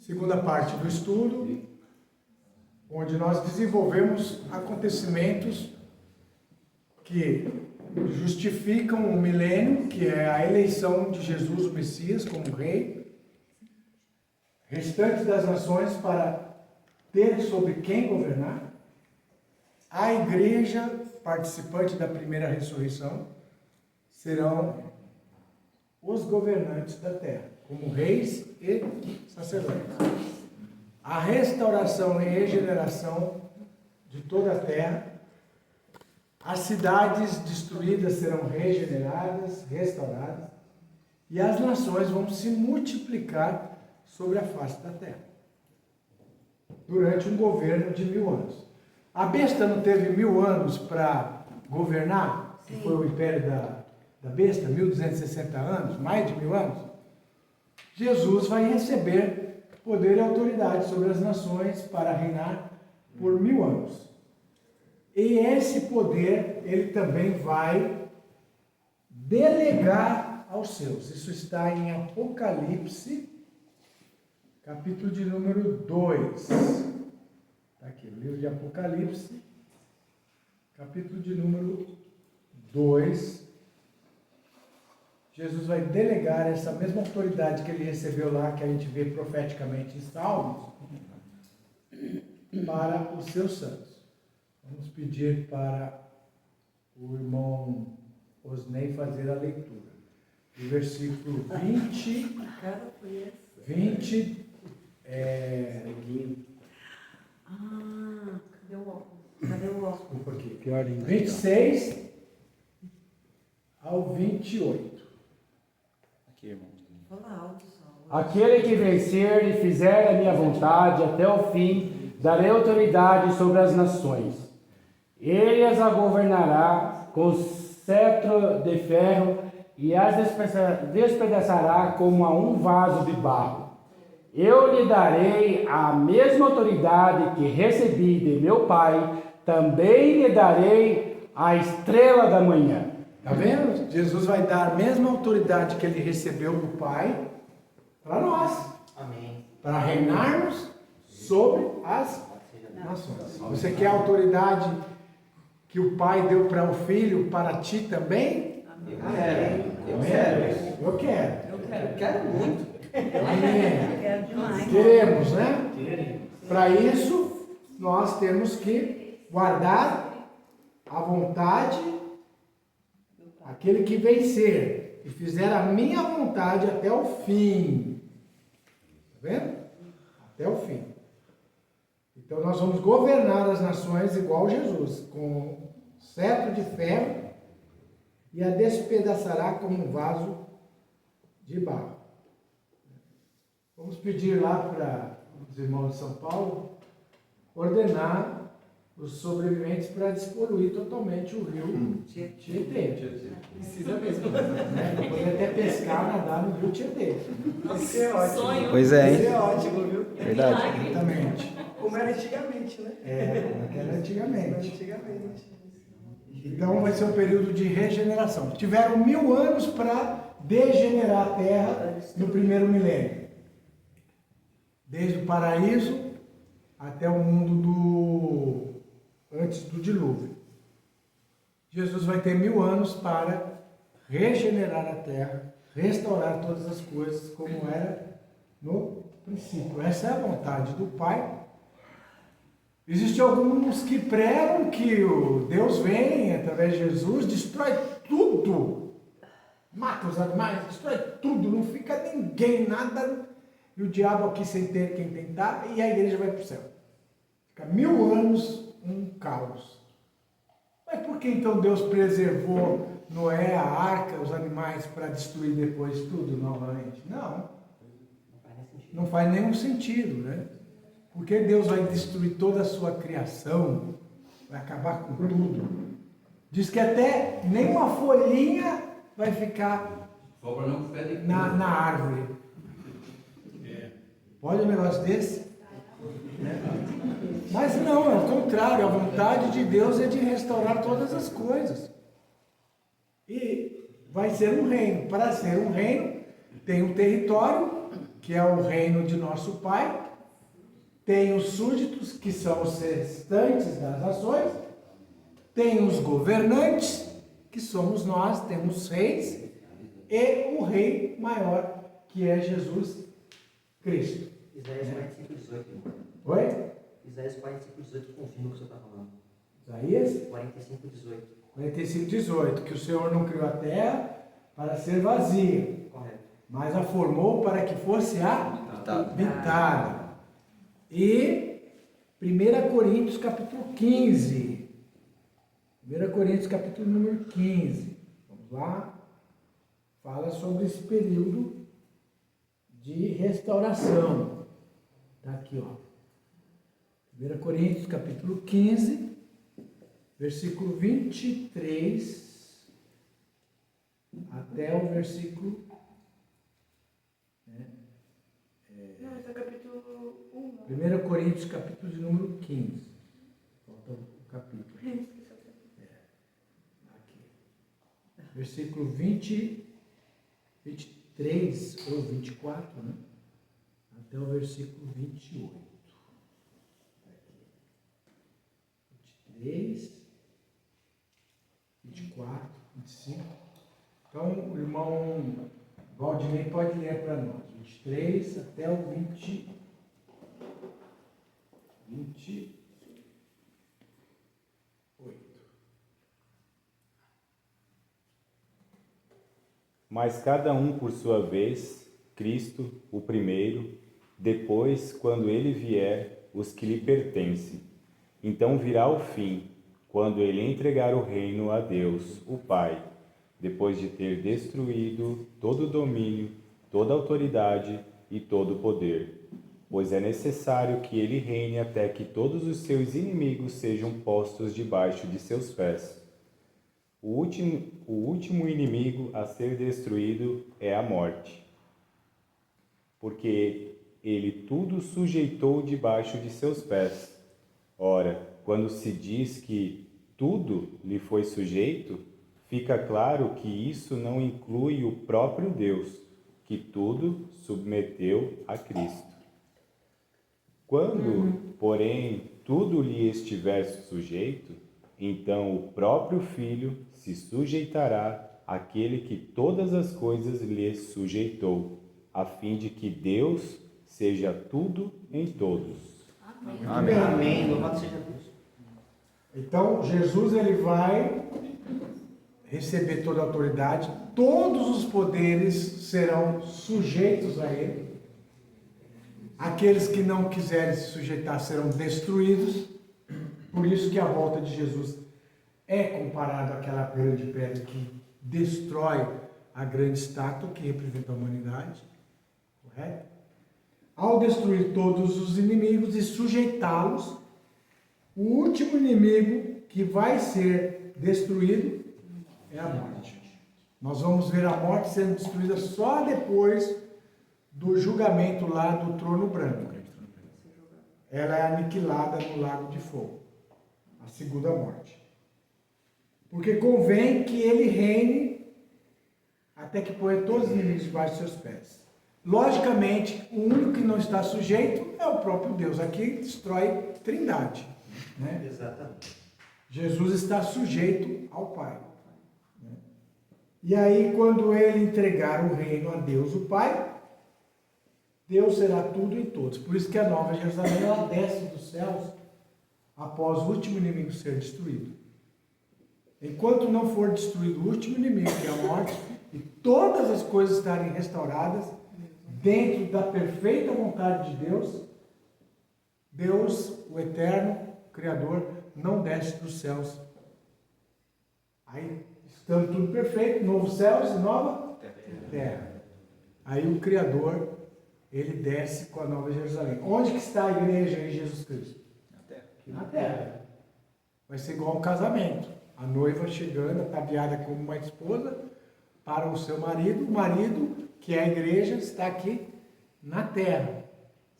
segunda parte do estudo, onde nós desenvolvemos acontecimentos que justificam o milênio, que é a eleição de Jesus, o Messias, como rei, restantes das nações para ter sobre quem governar, a igreja participante da primeira ressurreição serão os governantes da terra, como reis e sacerdotes. A restauração e regeneração de toda a terra, as cidades destruídas serão regeneradas, restauradas, e as nações vão se multiplicar sobre a face da terra, durante um governo de 1000 anos. A besta não teve 1000 anos para governar, que foi o império da besta, 1260 anos, mais de 1000 anos? Jesus vai receber poder e autoridade sobre as nações para reinar por 1000 anos. E esse poder, ele também vai delegar aos seus. Isso está em Apocalipse, capítulo de número 2. Está aqui, o livro de Apocalipse, capítulo de número 2. Jesus vai delegar essa mesma autoridade que ele recebeu lá, que a gente vê profeticamente em Salmos, para os seus santos. Vamos pedir para o irmão Osnei fazer a leitura. O versículo 20. Cadê o óculos? Desculpa aqui. 26 ao 28. Aqui, irmão. Fala alto só. Aquele que vencer e fizer a minha vontade até o fim, darei autoridade sobre as nações. Ele as governará com cetro de ferro e as despedaçará como a um vaso de barro. Eu lhe darei a mesma autoridade que recebi de meu Pai, também lhe darei a estrela da manhã. Está vendo? Jesus vai dar a mesma autoridade que ele recebeu do Pai para nós. Amém. Para reinarmos sobre as nações. Você quer a autoridade que o Pai deu para o Filho, para ti também? Eu quero muito. Amém. Quero demais. Queremos, né? Para isso, nós temos que guardar a vontade, aquele que vencer e fizer a minha vontade até o fim. Está vendo? Até o fim. Então nós vamos governar as nações igual Jesus, com cetro de ferro, e a despedaçará como um vaso de barro. Vamos pedir lá para os irmãos de São Paulo ordenar os sobreviventes para despoluir totalmente o rio Tietê. Precisa mesmo. Né? Poder até pescar, nadar no rio Tietê. Isso é ótimo. Sonho. Pois é, Isso hein? é ótimo, viu? Verdade. Exatamente. Como era antigamente, né? Era antigamente. Antigamente. Então vai ser um período de regeneração. Tiveram 1000 anos para degenerar a terra no primeiro milênio. Desde o paraíso até o mundo antes do dilúvio. Jesus vai ter 1000 anos para regenerar a terra, restaurar todas as coisas como era no princípio. Essa é a vontade do Pai. Existem alguns que pregam que o Deus vem através de Jesus, destrói tudo, mata os animais, destrói tudo, não fica ninguém, nada, e o diabo aqui sem ter quem tentar, e a igreja vai para o céu. Fica 1000 anos um caos. Mas por que então Deus preservou Noé, a arca, os animais para destruir depois tudo novamente? Não faz nenhum sentido, né? Porque Deus vai destruir toda a sua criação, vai acabar com tudo. Diz que até nem uma folhinha vai ficar na árvore. Pode um negócio desse? Mas não, é o contrário. A vontade de Deus é de restaurar todas as coisas. E vai ser um reino. Para ser um reino, tem um território que é o reino de nosso Pai, tem os súditos, que são os restantes das nações, tem os governantes, que somos nós, temos reis, e o rei maior, que é Jesus Cristo. Isaías 45, 18. Oi? Isaías 45, 18 confirma o que o senhor está falando. Isaías 45, 18. 45, 18, que o Senhor não criou a terra para ser vazia, Correto. mas a formou para que fosse habitada. E 1 Coríntios capítulo 15. 1 Coríntios capítulo número 15. Vamos lá. Fala sobre esse período de restauração. Está aqui, ó. 1 Coríntios capítulo 15, versículo 23 até o versículo... Não, esse é o capítulo 1. 1 Coríntios capítulo de número 15. Falta o capítulo. Aqui. Versículo 23 ou 24, né? Até o versículo 28. Aqui. 23, 24, 25. Então, o irmão Valdinei pode ler para nós. 23 até o 28. Mas cada um por sua vez, Cristo, o primeiro, depois, quando ele vier, os que lhe pertencem. Então virá o fim, quando ele entregar o reino a Deus, o Pai, depois de ter destruído todo o domínio, toda a autoridade e todo o poder. Pois é necessário que ele reine até que todos os seus inimigos sejam postos debaixo de seus pés. O último inimigo a ser destruído é a morte, porque ele tudo sujeitou debaixo de seus pés. Ora, quando se diz que tudo lhe foi sujeito, fica claro que isso não inclui o próprio Deus, que tudo submeteu a Cristo. Quando, porém, tudo lhe estiver sujeito, então o próprio Filho se sujeitará àquele que todas as coisas lhe sujeitou, a fim de que Deus seja tudo em todos. Amém. Amém. Louvado seja Deus. Então, Jesus ele vai receber toda a autoridade, todos os poderes serão sujeitos a ele. Aqueles que não quiserem se sujeitar serão destruídos. Por isso que a volta de Jesus é comparado àquela grande pedra que destrói a grande estátua que representa a humanidade. Correto? Ao destruir todos os inimigos e sujeitá-los, o último inimigo que vai ser destruído é a morte. Nós vamos ver a morte sendo destruída só depois do julgamento lá do trono branco. Ela é aniquilada no lago de fogo. A segunda morte. Porque convém que ele reine até que ponha todos os inimigos debaixo de seus pés. Logicamente, o único que não está sujeito é o próprio Deus. Aqui destrói trindade. Né? Exatamente. Jesus está sujeito ao Pai. Né? E aí, quando ele entregar o reino a Deus, o Pai, Deus será tudo em todos. Por isso que a Nova Jerusalém ela desce dos céus após o último inimigo ser destruído. Enquanto não for destruído o último inimigo, que é a morte, e todas as coisas estarem restauradas dentro da perfeita vontade de Deus, Deus, o Eterno, o Criador, não desce dos céus. Aí, estando tudo perfeito, novos céus e nova terra. Aí o Criador, ele desce com a Nova Jerusalém. Onde que está a igreja em Jesus Cristo? Na terra. Aqui na terra. Vai ser igual um casamento. A noiva chegando, ataviada como uma esposa, para o seu marido. O marido, que é a igreja, está aqui na terra.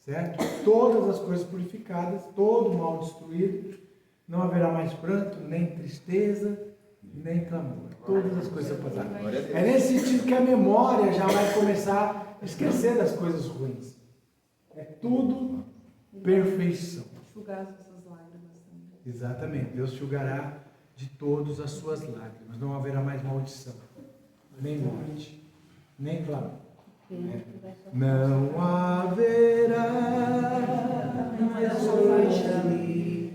Certo? Todas as coisas purificadas, todo o mal destruído. Não haverá mais pranto, nem tristeza, nem clamor. Todas as coisas passaram. É nesse sentido que a memória já vai começar Esquecer das coisas ruins. É tudo perfeição. Enxugar essas lágrimas também. Exatamente. Deus enxugará de todas as suas lágrimas. Não haverá mais maldição, nem morte, nem clamor. Não haverá mais hoje,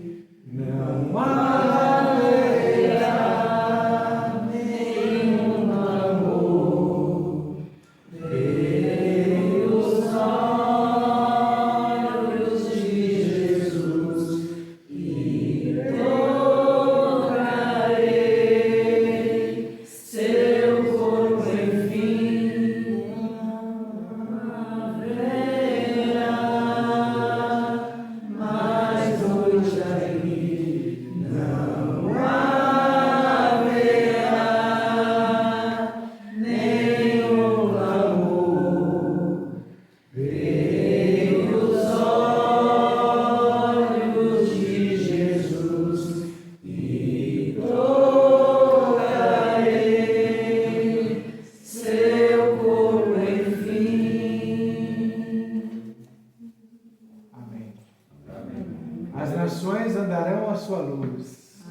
não haverá nenhum amor pelos olhos de Jesus e tocarei seu corpo, enfim. As nações andarão à sua luz.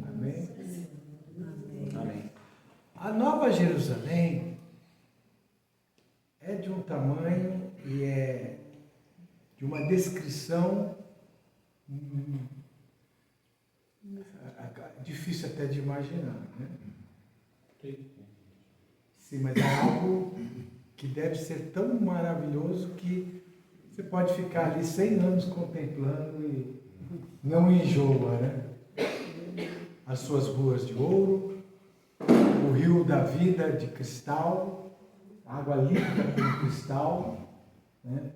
Amém? Amém. A Nova Jerusalém é de um tamanho e é de uma descrição difícil até de imaginar, né? Sim, mas é algo que deve ser tão maravilhoso que você pode ficar ali 100 anos contemplando e não enjoa, né? As suas ruas de ouro, o rio da vida de cristal, água límpida como cristal, né?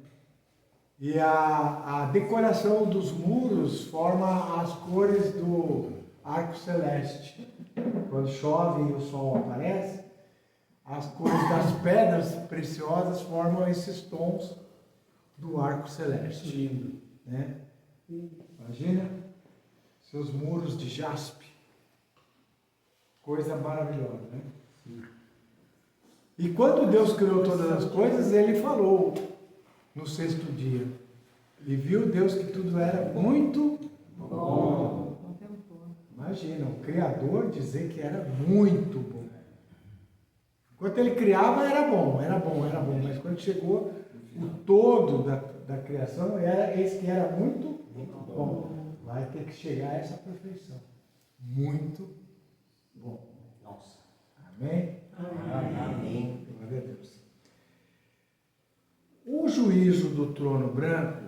E a decoração dos muros forma as cores do arco celeste. Quando chove e o sol aparece, as cores das pedras preciosas formam esses tons do arco celeste, né? Imagina seus muros de jaspe, coisa maravilhosa, né? E quando Deus criou todas as coisas, Ele falou no sexto dia, e viu Deus que tudo era muito bom. Imagina, o Criador dizer que era muito bom. Enquanto Ele criava era bom, mas quando chegou o todo da criação, era esse que era muito bom. Vai ter que chegar a essa perfeição. Muito bom. Nossa. Amém? Amém. Glória a Deus. O juízo do trono branco,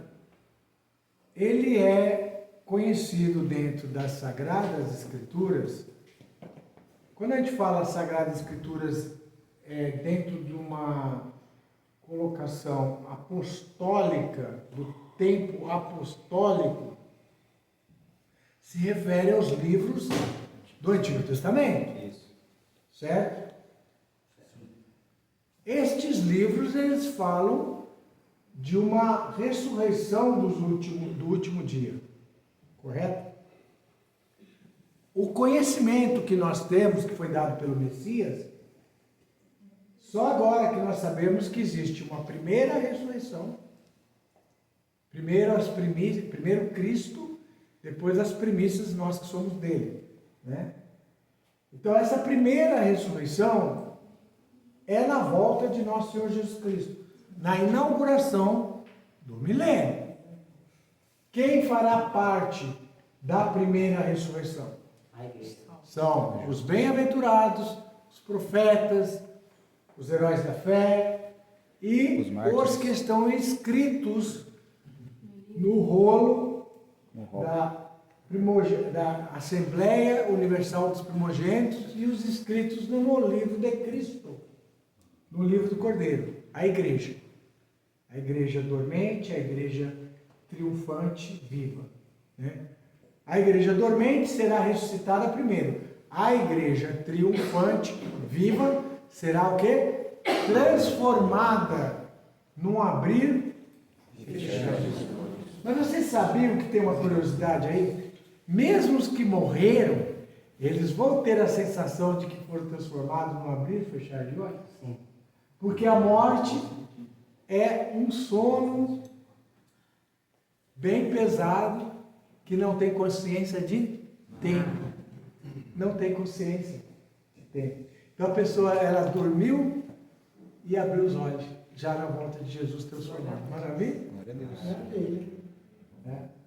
ele é conhecido dentro das Sagradas Escrituras. Quando a gente fala Sagradas Escrituras, dentro de uma colocação apostólica, do tempo apostólico, se refere aos livros do Antigo Testamento. Isso. Certo? Estes livros, eles falam de uma ressurreição do último dia. Correto? O conhecimento que nós temos, que foi dado pelo Messias, só agora que nós sabemos que existe uma primeira ressurreição, primeiro Cristo, depois as primícias nós que somos dele, né? Então essa primeira ressurreição é na volta de nosso Senhor Jesus Cristo, na inauguração do milênio. Quem fará parte da primeira ressurreição? A igreja. São os bem-aventurados, os profetas, os heróis da fé e Os mártires. os que estão inscritos no rolo da Assembleia Universal dos Primogênitos e os inscritos no livro de Cristo, no livro do Cordeiro, a igreja. A igreja dormente, a igreja triunfante, viva, né? A igreja dormente será ressuscitada primeiro. A igreja triunfante, viva, será o quê? Transformada num abrir e fechar. Mas vocês sabiam que tem uma curiosidade aí? Mesmo os que morreram, eles vão ter a sensação de que foram transformados num abrir e fechar de olhos. Porque a morte é um sono bem pesado que não tem consciência de tempo. Não tem consciência de tempo. Então a pessoa, ela dormiu e abriu os olhos, já na volta de Jesus transformado. Maravilha? Maravilha.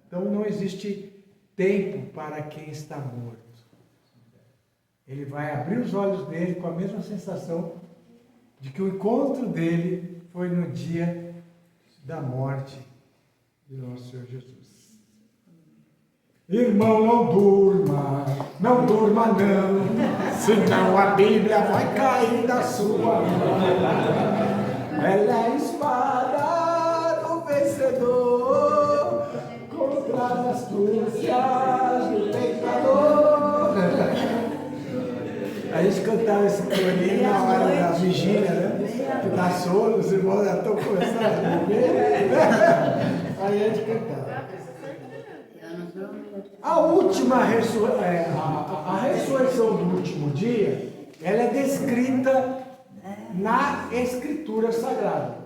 Então não existe tempo para quem está morto. Ele vai abrir os olhos dele com a mesma sensação de que o encontro dele foi no dia da morte de nosso Senhor Jesus. Irmão, não durma não, senão a Bíblia vai cair da sua mão. Ela é a espada do vencedor contra as astúcias do tentador. A gente cantava esse corinho na hora da vigília, né? Que dá sono, os irmãos já estão começando a dormir. Aí a gente cantava. A última a ressurreição do último dia, ela é descrita na Escritura Sagrada.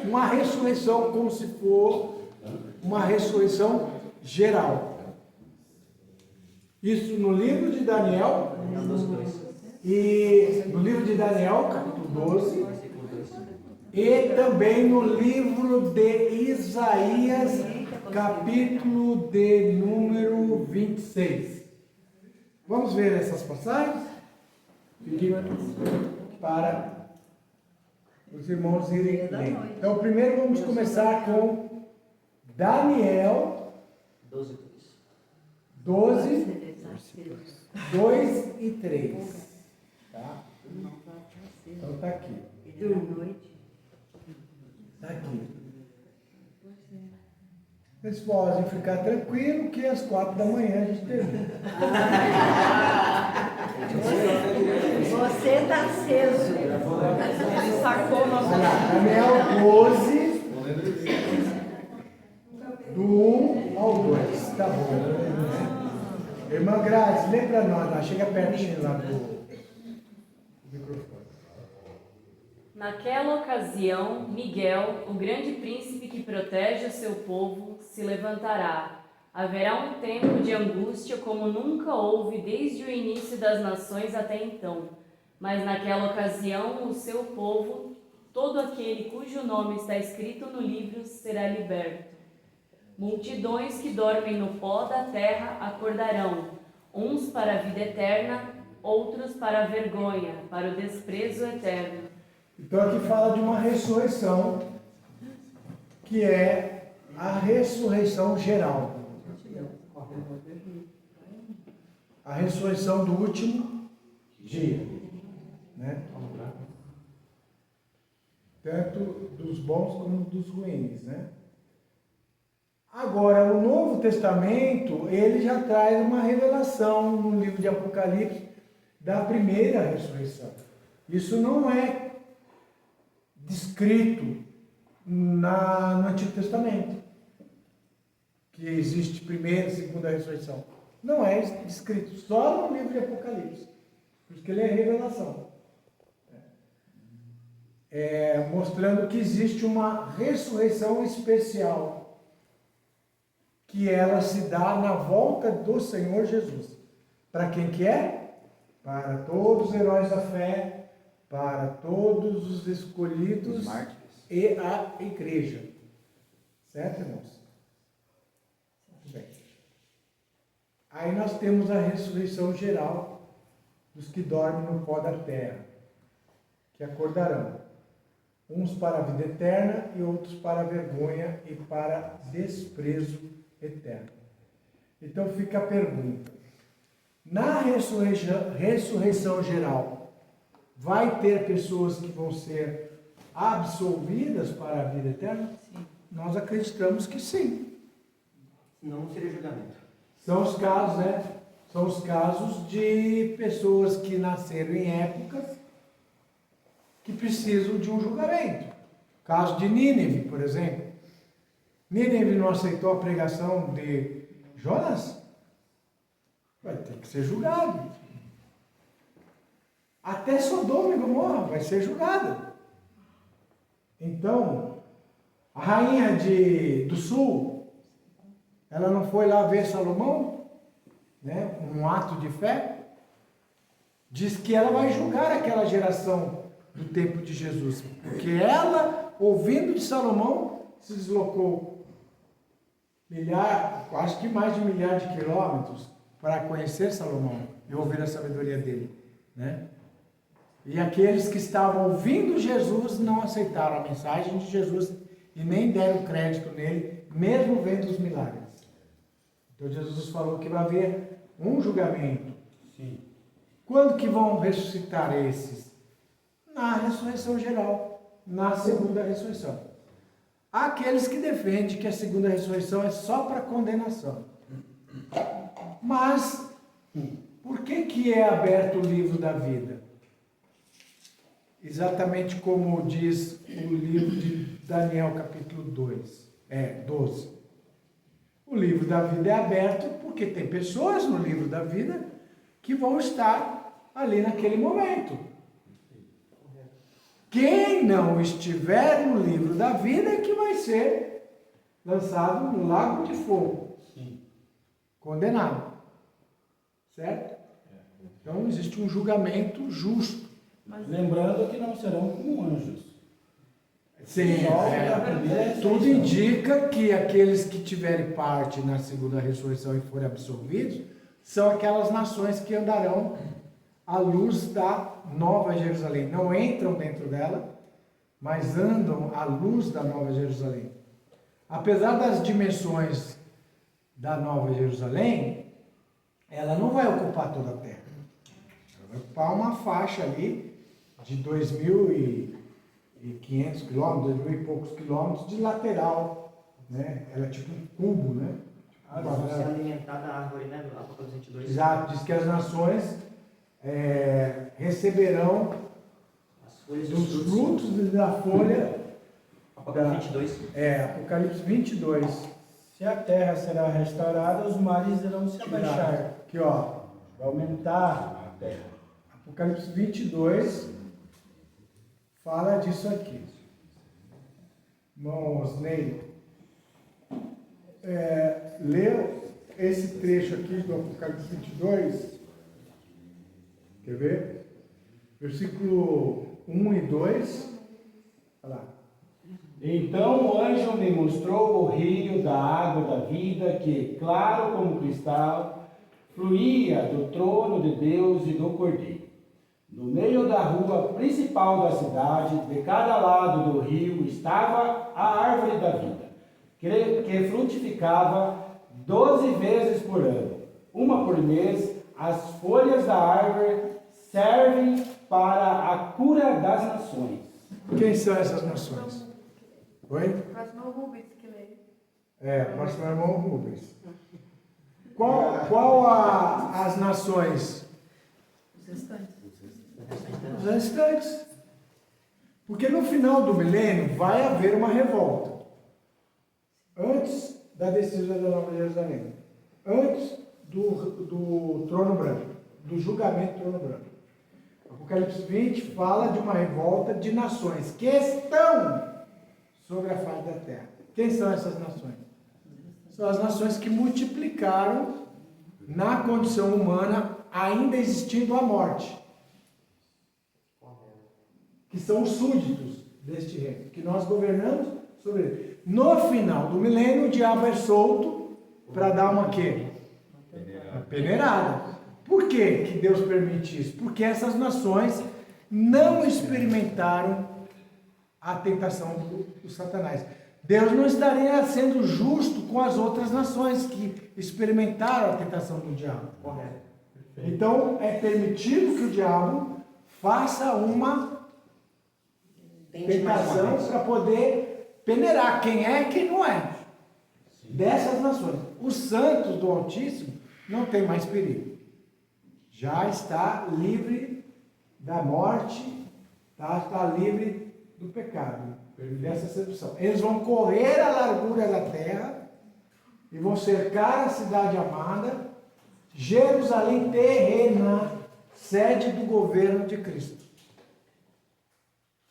Uma ressurreição como se for uma ressurreição geral. Isso no livro de Daniel, e no livro de Daniel, capítulo 12, e também no livro de Isaías, capítulo de número 26. Vamos ver essas passagens? Fiquem para os irmãos irem ler. Então, primeiro vamos começar com Daniel 12, 2 e 3. Tá? Então está aqui. Está aqui. Vocês podem ficar tranquilos que às 4 da manhã a gente termina. Você está aceso. Ele sacou o nosso. Olha lá, Daniel 12, do 1 ao 2. Tá bom. Irmã Grazi, lê para nós lá. Chega pertinho lá do microfone. Naquela ocasião, Miguel, o grande príncipe que protege o seu povo, se levantará. Haverá um tempo de angústia como nunca houve desde o início das nações até então. Mas naquela ocasião, o seu povo, todo aquele cujo nome está escrito no livro, será liberto. Multidões que dormem no pó da terra acordarão, uns para a vida eterna, outros para a vergonha, para o desprezo eterno. Então aqui fala de uma ressurreição, que é a ressurreição geral. A ressurreição do último dia. Né? Tanto dos bons como dos ruins. Né? Agora, o Novo Testamento, ele já traz uma revelação no livro de Apocalipse da primeira ressurreição. Isso não é descrito no Antigo Testamento, que existe primeira e segunda ressurreição. Não é descrito, só no livro de Apocalipse, porque ele é revelação. Mostrando que existe uma ressurreição especial, que ela se dá na volta do Senhor Jesus. Para quem que é? Para todos os heróis da fé, para todos os escolhidos e a igreja. Certo, irmãos? Muito bem. Aí nós temos a ressurreição geral dos que dormem no pó da terra, que acordarão. Uns para a vida eterna e outros para a vergonha e para desprezo eterno. Então fica a pergunta. Na ressurreição geral, vai ter pessoas que vão ser absolvidas para a vida eterna? Sim. Nós acreditamos que sim. Não seria julgamento. São os casos, né? São os casos de pessoas que nasceram em épocas que precisam de um julgamento. O caso de Nínive, por exemplo. Nínive não aceitou a pregação de Jonas? vai ter que ser julgado. Até Sodoma e Gomorra vai ser julgada. Então, a rainha do sul, ela não foi lá ver Salomão, né, um ato de fé? Diz que ela vai julgar aquela geração do tempo de Jesus, porque ela, ouvindo de Salomão, se deslocou acho que mais de 1 milhar de quilômetros para conhecer Salomão e ouvir a sabedoria dele, né? E aqueles que estavam ouvindo Jesus não aceitaram a mensagem de Jesus e nem deram crédito nele, mesmo vendo os milagres. Então Jesus falou que vai haver um julgamento. Sim. Quando que vão ressuscitar esses? Na ressurreição geral, na segunda ressurreição. Há aqueles que defendem que a segunda ressurreição é só para condenação. Mas, por que é aberto o livro da vida? Exatamente como diz o livro de Daniel, capítulo 12. O livro da vida é aberto porque tem pessoas no livro da vida que vão estar ali naquele momento. Quem não estiver no livro da vida é que vai ser lançado no lago de fogo. Sim. Condenado. Certo? Então existe um julgamento justo. Mas Lembrando que não serão como anjos. Sim, tudo indica que aqueles que tiverem parte na segunda ressurreição e forem absorvidos são aquelas nações que andarão à luz da Nova Jerusalém. Não entram dentro dela, mas andam à luz da Nova Jerusalém. Apesar das dimensões da Nova Jerusalém, ela não vai ocupar toda a terra. Ela vai ocupar uma faixa ali de 2.500 quilômetros, 2.000 e poucos quilômetros de lateral, né? Ela é tipo um cubo, né? Vão se alimentar da árvore, né? Do Apocalipse 22. Exato, diz que as nações receberão As folhas dos frutos da folha. Apocalipse 22. Apocalipse 22. Se a terra será restaurada, os mares irão se abaixar. Aqui, ó. Vai aumentar a terra. Apocalipse 22 fala disso aqui. Irmão Osnei, leu esse trecho aqui do Apocalipse 22. Quer ver? Versículo 1 e 2. Olha lá. Então o anjo me mostrou o rio da água da vida, que, claro como cristal, fluía do trono de Deus e do Cordeiro. No meio da rua principal da cidade, de cada lado do rio, estava a árvore da vida, que frutificava 12 vezes por ano, uma por mês. As folhas da árvore servem para a cura das nações. Quem são essas nações? Oi? próximo é o Rubens que lê. Próximo é o irmão Rubens. Qual as nações? Os restantes. Os restantes. Porque no final do milênio vai haver uma revolta. Antes da decisão da Nova Jerusalém. Antes do trono branco. Do julgamento do trono branco. Apocalipse 20 fala de uma revolta de nações que estão sobre a face da terra. Quem são essas nações? São as nações que multiplicaram na condição humana, ainda existindo a morte. Que são os súditos deste reino, que nós governamos sobre ele. No final do milênio, o diabo é solto para dar uma quê? Uma peneirada. Por que Deus permite isso? Porque essas nações não experimentaram a tentação do Satanás. Deus não estaria sendo justo com as outras nações que experimentaram a tentação do diabo. Correto. Então, é permitido que o diabo faça uma tentação para poder peneirar quem é e quem não é. Dessas nações. Os santos do Altíssimo não tem mais perigo. Já está livre da morte, está livre do pecado, dessa sedução. Eles vão correr a largura da terra e vão cercar a cidade amada Jerusalém terrena, sede do governo de Cristo.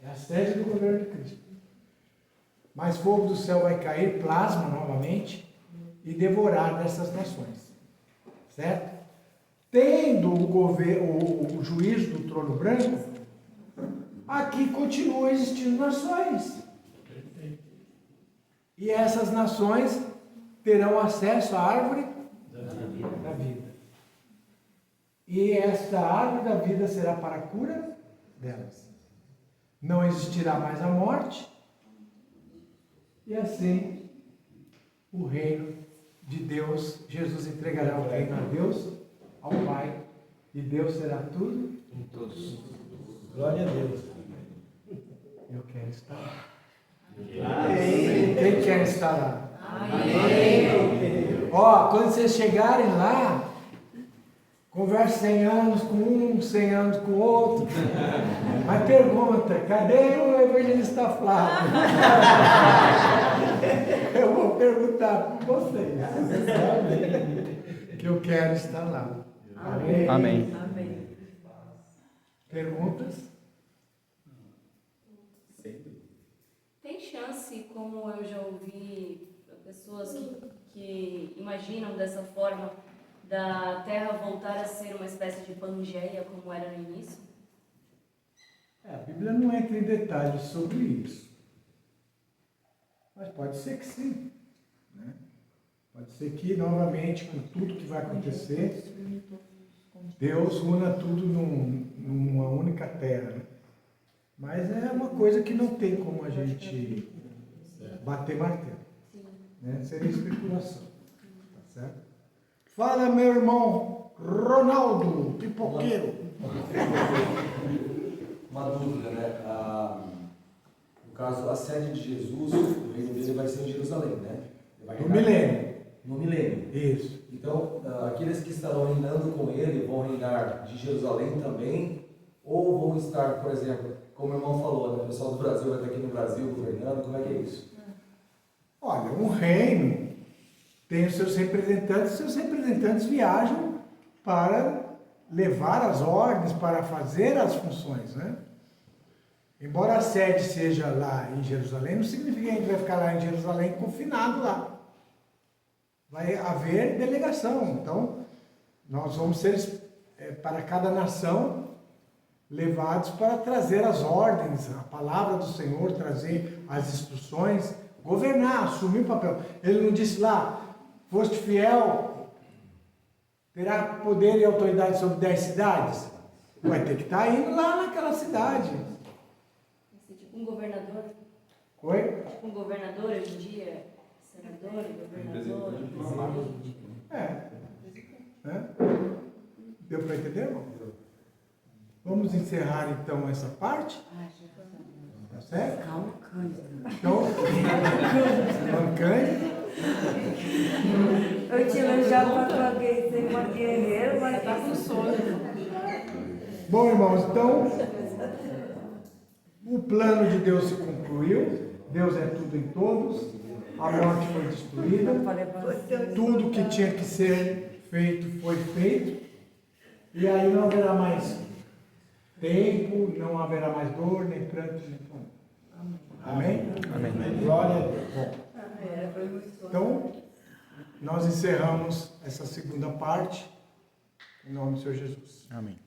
É a sede do governo de Cristo. Mas fogo do céu vai cair, plasma novamente, e devorar dessas nações. Certo? Tendo o juízo do trono branco, aqui continuam existindo nações. E essas nações terão acesso à árvore da vida. E esta árvore da vida será para a cura delas. Não existirá mais a morte. E assim, o reino de Deus, Jesus entregará o reino a Deus, ao Pai, e Deus será tudo em todos. Glória a Deus. Eu quero estar lá. Amém. Quem quer estar lá? Amém. Ó, quando vocês chegarem lá, converse 100 anos com um, 100 anos com o outro. Mas pergunta, cadê o evangelista Flávio? Eu vou perguntar para vocês. Que eu quero estar lá. Amém. Amém. Amém. Perguntas? Tem chance, como eu já ouvi pessoas que imaginam dessa forma, da Terra voltar a ser uma espécie de Pangeia, como era no início? A Bíblia não entra em detalhes sobre isso. Mas pode ser que sim. Né? Pode ser que, novamente, com tudo que vai acontecer, Deus una tudo numa única terra. Né? Mas é uma coisa que não tem como a gente bater martelo. Né? Seria especulação. Tá certo? Fala, meu irmão Ronaldo, pipoqueiro. Uma dúvida, né? No caso, a sede de Jesus, o reino dele vai ser em Jerusalém, né? No milênio. No milênio. Isso. Então, aqueles que estarão reinando com ele vão reinar de Jerusalém também? Ou vão estar, por exemplo, como o irmão falou, né? O pessoal do Brasil vai estar aqui no Brasil governando, como é que é isso? Olha, um reino tem os seus representantes viajam para levar as ordens, para fazer as funções, né? Embora a sede seja lá em Jerusalém, não significa que a gente vai ficar lá em Jerusalém confinado lá. Vai haver delegação. Então, nós vamos ser, para cada nação, levados para trazer as ordens, a palavra do Senhor, trazer as instruções, governar, assumir o papel. Ele não disse lá, foste fiel, terá poder e autoridade sobre 10 cidades? Vai ter que estar indo lá naquela cidade. Tipo um governador? Oi? Tipo um governador hoje em dia? Senador, governador, presidente? Deu para entender, irmão? Vamos encerrar então essa parte? Tá certo? Então, Mancane. Eu te já para ser uma guerreira, mas tá com sono. Bom, irmãos, então o plano de Deus se concluiu. Deus é tudo em todos. A morte foi destruída. Tudo que tinha que ser feito foi feito. E aí não haverá mais tempo, não haverá mais dor, nem pranto, nem fome. Amém? Amém. Glória a Deus. Então, nós encerramos essa segunda parte. Em nome do Senhor Jesus. Amém.